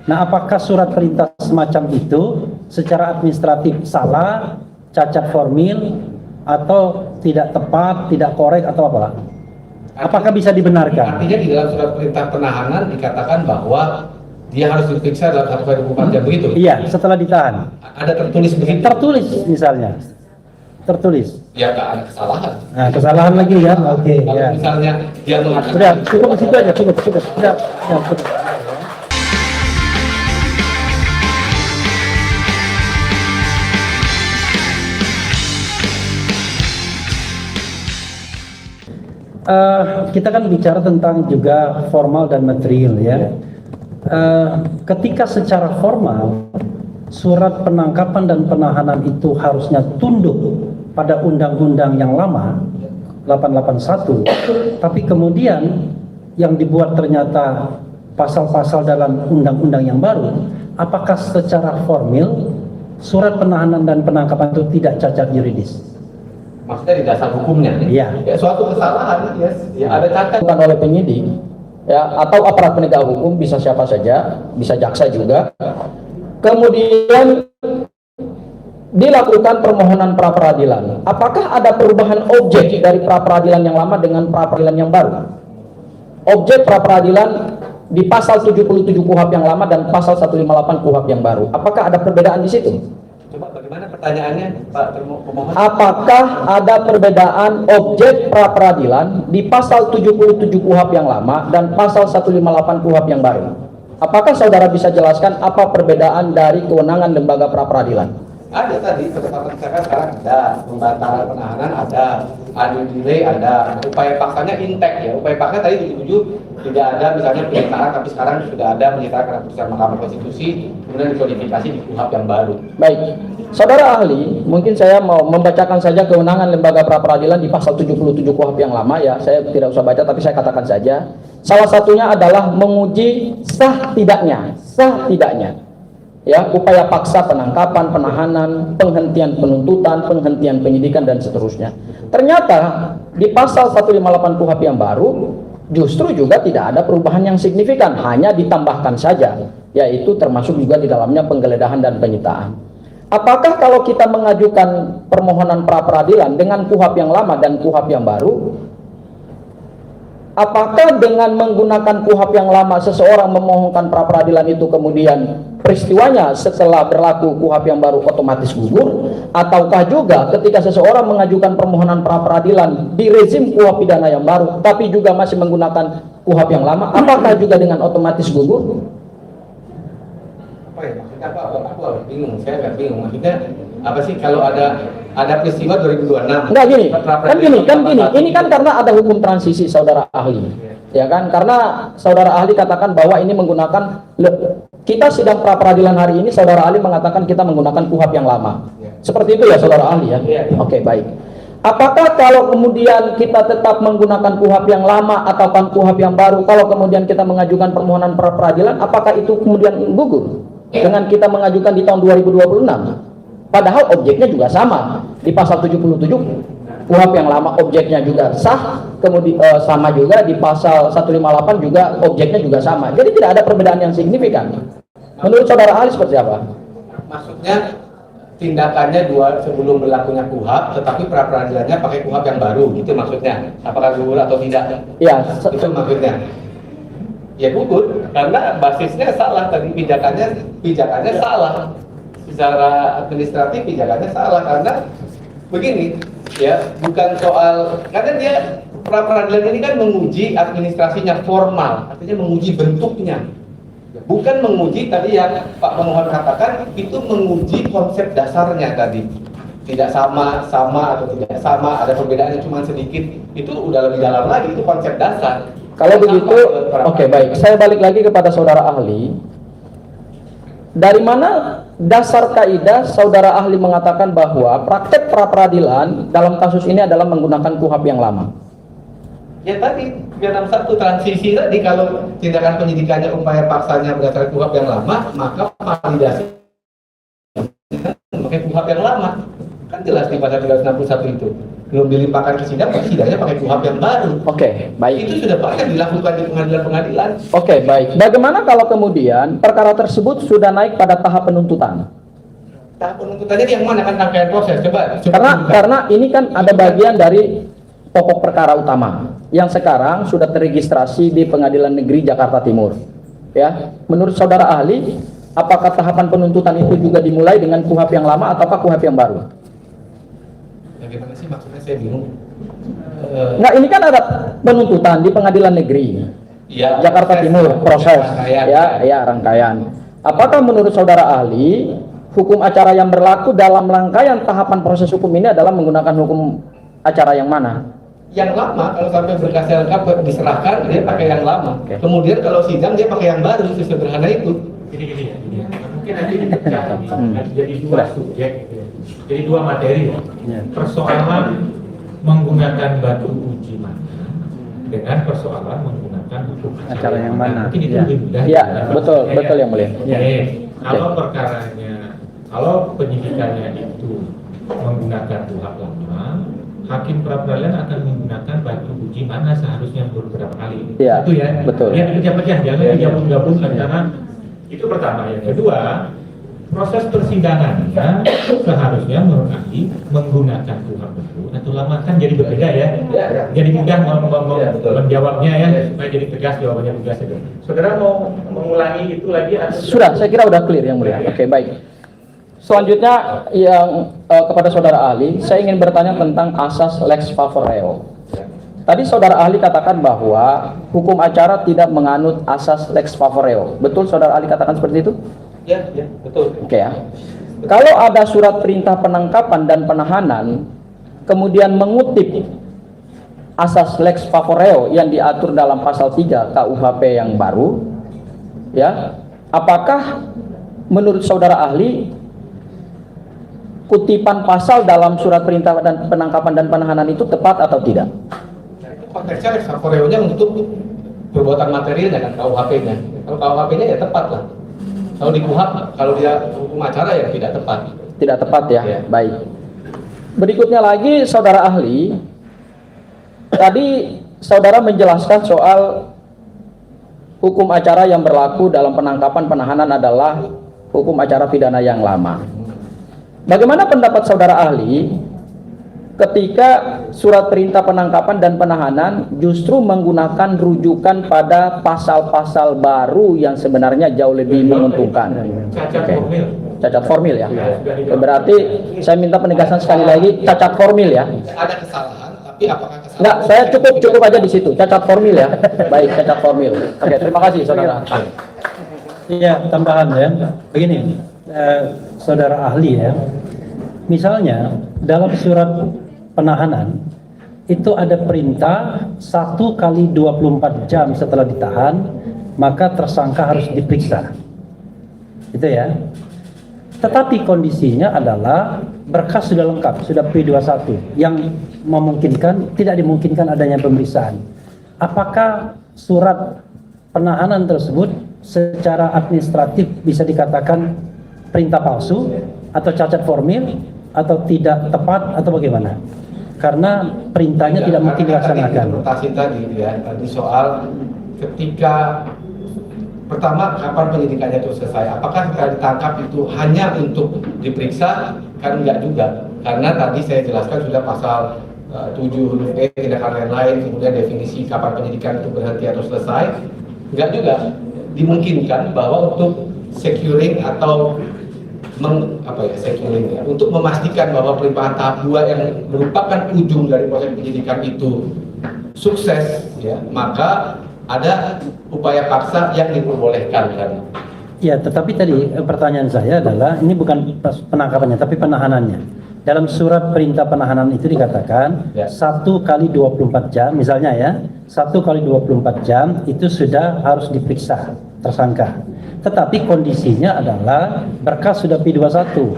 Nah, apakah surat perintah semacam itu secara administratif salah, cacat formil, atau tidak tepat, tidak korek, atau apa? Apakah bisa dibenarkan? Artinya di dalam surat perintah penahanan dikatakan bahwa dia harus diperiksa dalam 1 x 24 jam begitu? Iya, setelah ditahan. Ada tertulis begitu? Tertulis misalnya. Tertulis. Ya nggak ada kesalahan. Nah, kesalahan lagi kan? Oke, Kalau ya. misalnya dia mengatakan... Sudah, cukup di situ aja, cukup. Sudah, ya, cukup. Kita kan bicara tentang juga formal dan material ya. Ketika secara formal surat penangkapan dan penahanan itu harusnya tunduk pada undang-undang yang lama 881, tapi kemudian yang dibuat ternyata pasal-pasal dalam undang-undang yang baru, apakah secara formil surat penahanan dan penangkapan itu tidak cacat yuridis? Maksudnya di dasar hukumnya? Iya. Ya, suatu kesalahan, ya ada cacat. Bukan oleh penyidik, ya, atau aparat penegak hukum, bisa siapa saja, bisa jaksa juga. Kemudian dilakukan permohonan pra peradilan. Apakah ada perubahan objek dari pra peradilan yang lama dengan pra peradilan yang baru? Objek pra peradilan di pasal 77 KUHP yang lama dan pasal 158 KUHP yang baru. Apakah ada perbedaan di situ? Coba bagaimana pertanyaannya, Pak pemohon? Apakah ada perbedaan objek pra peradilan di pasal 77 KUHP yang lama dan pasal 158 KUHP yang baru? Apakah saudara bisa jelaskan apa perbedaan dari kewenangan lembaga pra peradilan? Ada tadi, ketetapan misalkan sekarang ada, pembantaran penahanan ada, adu delay ada, upaya paksanya intek ya, upaya paksa tadi 77 tidak ada misalnya penyitaan, tapi sekarang sudah ada penyitaan karena putusan Mahkamah Konstitusi, kemudian dikodifikasi di KUHP yang baru. Baik, saudara ahli, mungkin saya mau membacakan saja kewenangan lembaga pra peradilan di pasal 77 KUHP yang lama ya, saya tidak usah baca tapi saya katakan saja. Salah satunya adalah menguji sah tidaknya ya, upaya paksa penangkapan, penahanan, penghentian penuntutan, penghentian penyidikan dan seterusnya. Ternyata di pasal 158 KUHP yang baru justru juga tidak ada perubahan yang signifikan, hanya ditambahkan saja, yaitu termasuk juga di dalamnya penggeledahan dan penyitaan. Apakah kalau kita mengajukan permohonan pra peradilan dengan KUHP yang lama dan KUHP yang baru, apakah dengan menggunakan KUHP yang lama seseorang memohonkan pra peradilan itu kemudian peristiwanya setelah berlaku KUHP yang baru otomatis gugur, ataukah juga ketika seseorang mengajukan permohonan pra peradilan di rezim KUHP pidana yang baru tapi juga masih menggunakan KUHP yang lama, apakah juga dengan otomatis gugur? Apa ya maksudnya apa? Aku bingung, saya agak bingung. Maksudnya apa sih kalau ada peristiwa 2026? Enggak gini, kan gini. Ini kan karena ada hukum transisi saudara ahli, ya kan? Karena saudara ahli katakan bahwa ini menggunakan, kita sidang pra peradilan hari ini saudara ahli mengatakan kita menggunakan KUHP yang lama. Seperti itu ya saudara ahli ya? Oke, baik. Apakah kalau kemudian kita tetap menggunakan KUHP yang lama ataupun KUHP yang baru, kalau kemudian kita mengajukan permohonan pra peradilan, apakah itu kemudian gugur dengan kita mengajukan di tahun 2026? Padahal objeknya juga sama di pasal 77 KUHP yang lama objeknya juga sah, kemudian sama juga di pasal 158 juga objeknya juga sama. Jadi tidak ada perbedaan yang signifikan. Menurut saudara ahli seperti apa? Maksudnya tindakannya sebelum berlakunya KUHP, tetapi pra peradilannya pakai KUHP yang baru, gitu maksudnya? Apakah gugur atau tidak? Ya, itu maksudnya. Ya gugur, karena basisnya salah tadi, pijakannya salah. Secara administratif pijakannya salah, karena begini ya, bukan soal, karena dia pra peradilan ini kan menguji administrasinya formal, artinya menguji bentuknya, bukan menguji tadi yang Pak pemohon katakan, itu menguji konsep dasarnya tadi, tidak sama atau tidak sama, ada perbedaannya cuma sedikit, itu udah lebih dalam lagi, itu konsep dasar. Kalau begitu, oke, baik, saya balik lagi kepada saudara ahli. Dari mana dasar kaidah saudara ahli mengatakan bahwa praktek pra peradilan dalam kasus ini adalah menggunakan KUHP yang lama? Ya tadi 361 transisi tadi, kalau tindakan penyidikannya upaya paksanya berdasarkan KUHP yang lama, maka validasi pakai KUHP yang lama. Kan jelas di pasal 361 itu. Belum dilimpahkan ke sidang, sidangnya pakai KUHP yang baru. Oke, baik. Itu sudah banyak dilakukan di pengadilan-pengadilan. Oke, baik. Bagaimana kalau kemudian perkara tersebut sudah naik pada tahap penuntutan? Tahap penuntutannya yang mana kan rangkaian proses? Coba Karena ini kan ada bagian dari pokok perkara utama yang sekarang sudah terregistrasi di Pengadilan Negeri Jakarta Timur. Ya, menurut saudara ahli, apakah tahapan penuntutan itu juga dimulai dengan KUHP yang lama ataukah KUHP yang baru? Bagaimana sih maksudnya, saya bingung. Enggak, ini kan ada penuntutan di Pengadilan Negeri Ya, Jakarta Timur, proses rangkaian. ya rangkaian. Apakah menurut saudara ahli hukum acara yang berlaku dalam rangkaian tahapan proses hukum ini adalah menggunakan hukum acara yang mana? Yang lama, kalau sampai berkasnya lengkap diserahkan, dia pakai yang lama. Oke. Kemudian kalau sidang dia pakai yang baru, sesederhana itu. Gini ya. Mungkin nanti dipecah jadi dua subjek, gitu ya. Jadi dua materi ya. Ya. Persoalan menggunakan batu uji mana dengan persoalan menggunakan hukum Acara yang mana? Mungkin itu Ya. lebih mudah. Ya, betul yang mulia. Ya. Kalau perkaranya, kalau penyidikannya itu menggunakan KUHP lama, hakim pra peradilan akan menggunakan batu uji mana seharusnya beberapa kali. Ya, Itu ya. betul. Yang dipecah-pecah, jangan Ya. digabung-gabungkan karena itu pertama. Yang kedua, proses persidangannya seharusnya menurut ahli menggunakan KUHP baru atau lama, kan jadi berbeda ya. Jadi mudah menjawabnya ya, supaya jadi tegas jawabannya tegas itu. Saudara mau mengulangi itu lagi atau Sudah, saya kira udah clear yang mulia. Oke, baik. Selanjutnya yang kepada saudara ahli, saya ingin bertanya tentang asas lex favoreo. Tadi saudara ahli katakan bahwa hukum acara tidak menganut asas lex favoreo. Betul saudara ahli katakan seperti itu? Ya, betul. Oke ya. Kalau ada surat perintah penangkapan dan penahanan, kemudian mengutip asas lex favoreo yang diatur dalam pasal 3 KUHP yang baru, ya, apakah menurut saudara ahli kutipan pasal dalam surat perintah dan penangkapan dan penahanan itu tepat atau tidak? Konteksnya lex favoreo-nya untuk perbuatan materialnya kan, KUHP-nya. Kalau KUHP-nya ya tepat lah. Kalau di KUHP, kalau dia hukum acara ya tidak tepat. Tidak tepat ya. Ya. Baik. Berikutnya lagi saudara ahli, tadi saudara menjelaskan soal hukum acara yang berlaku dalam penangkapan penahanan adalah hukum acara pidana yang lama. Bagaimana pendapat saudara ahli ketika surat perintah penangkapan dan penahanan justru menggunakan rujukan pada pasal-pasal baru yang sebenarnya jauh lebih menguntungkan? cacat Oke. formil? Cacat formil ya. Ya. Berarti saya minta penegasan sekali lagi, cacat formil ya. Ada kesalahan, tapi apakah kesalahan? Enggak, saya cukup aja di situ, cacat formil ya. Baik, cacat formil. Oke, terima kasih saudara. Iya, tambahan ya. Begini, saudara ahli ya. Misalnya dalam surat penahanan itu ada perintah 1 kali 24 jam setelah ditahan maka tersangka harus diperiksa. Itu ya. Tetapi kondisinya adalah berkas sudah lengkap, sudah P21 yang memungkinkan, tidak dimungkinkan adanya pemeriksaan. Apakah surat penahanan tersebut secara administratif bisa dikatakan perintah palsu atau cacat formil atau tidak tepat atau bagaimana? Karena perintahnya tidak mungkin dilaksanakan. Interpretasi tadi ya, tadi soal ketika pertama kapan penyidikannya itu selesai. Apakah setelah ditangkap itu hanya untuk diperiksa? Kan enggak juga. Karena tadi saya jelaskan sudah pasal 7 huruf E tindakan lain-lain, kemudian definisi kapan penyidikan itu berhenti atau selesai. Enggak juga. Dimungkinkan bahwa untuk securing atau securing ya, untuk memastikan bahwa pelimpahan tahap 2 yang merupakan ujung dari proses penyidikan itu sukses ya, maka ada upaya paksa yang diperbolehkan kan. Ya, tetapi tadi pertanyaan saya adalah ini bukan penangkapannya tapi penahanannya. Dalam surat perintah penahanan itu dikatakan Ya. 1 kali 24 jam misalnya ya, 1 kali 24 jam itu sudah harus diperiksa tersangka. Tetapi kondisinya adalah berkas sudah P21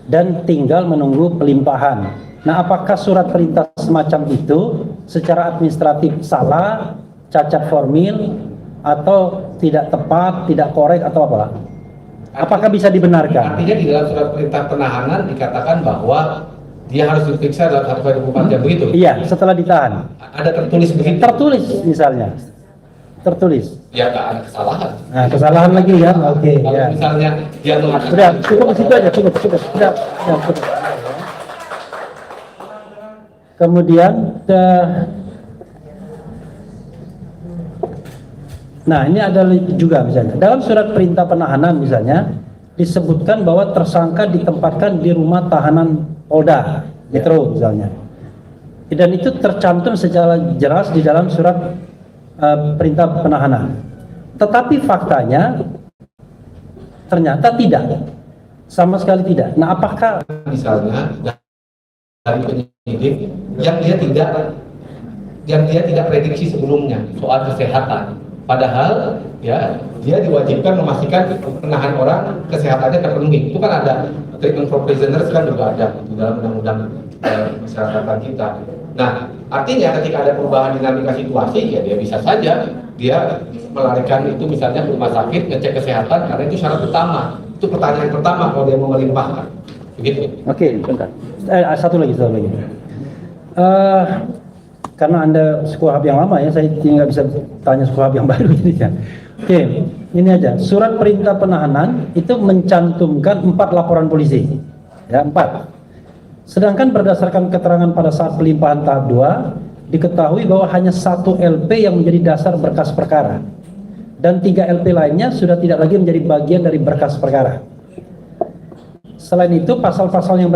dan tinggal menunggu pelimpahan. Nah, apakah surat perintah semacam itu secara administratif salah, cacat formil, atau tidak tepat, tidak korek atau apa? Apakah bisa dibenarkan? Artinya di dalam surat perintah penahanan dikatakan bahwa dia harus diperiksa dalam 1 kali 24 jam begitu. Iya, setelah ditahan. Ada tertulis begitu. Tertulis misalnya. Tertulis. Ya nggak ada kesalahan. Nah, kesalahan lagi kan? Oke, Kalau ya. misalnya dia mengatakan Sudah, cukup di situ aja, cukup. Sudah, cukup. Kemudian nah, ini ada juga misalnya dalam surat perintah penahanan misalnya disebutkan bahwa tersangka ditempatkan di rumah tahanan Polda Metro misalnya. Dan itu tercantum secara jelas di dalam surat perintah penahanan. Tetapi faktanya ternyata tidak, sama sekali tidak. Nah, apakah misalnya dari penyidik yang dia tidak prediksi sebelumnya soal kesehatan, padahal ya dia diwajibkan memastikan penahan orang kesehatannya terpenuhi. Itu kan ada treatment for prisoners kan juga ada di dalam undang-undang masyarakatan kita. Nah, artinya ketika ada perubahan dinamika situasi, ya dia bisa saja dia melarikan itu misalnya ke rumah sakit ngecek kesehatan karena itu syarat utama. Itu pertanyaan pertama kalau dia mau melimpahkan. Begitu. Oke, bentar. Satu lagi. Karena Anda Sekuhab yang lama ya, saya tidak bisa tanya Sekuhab yang baru ini ya. Oke, ini aja. Surat perintah penahanan itu mencantumkan 4 laporan polisi. Ya, 4. Sedangkan berdasarkan keterangan pada saat pelimpahan tahap 2, diketahui bahwa hanya 1 LP yang menjadi dasar berkas perkara. Dan 3 LP lainnya sudah tidak lagi menjadi bagian dari berkas perkara. Selain itu, pasal-pasal yang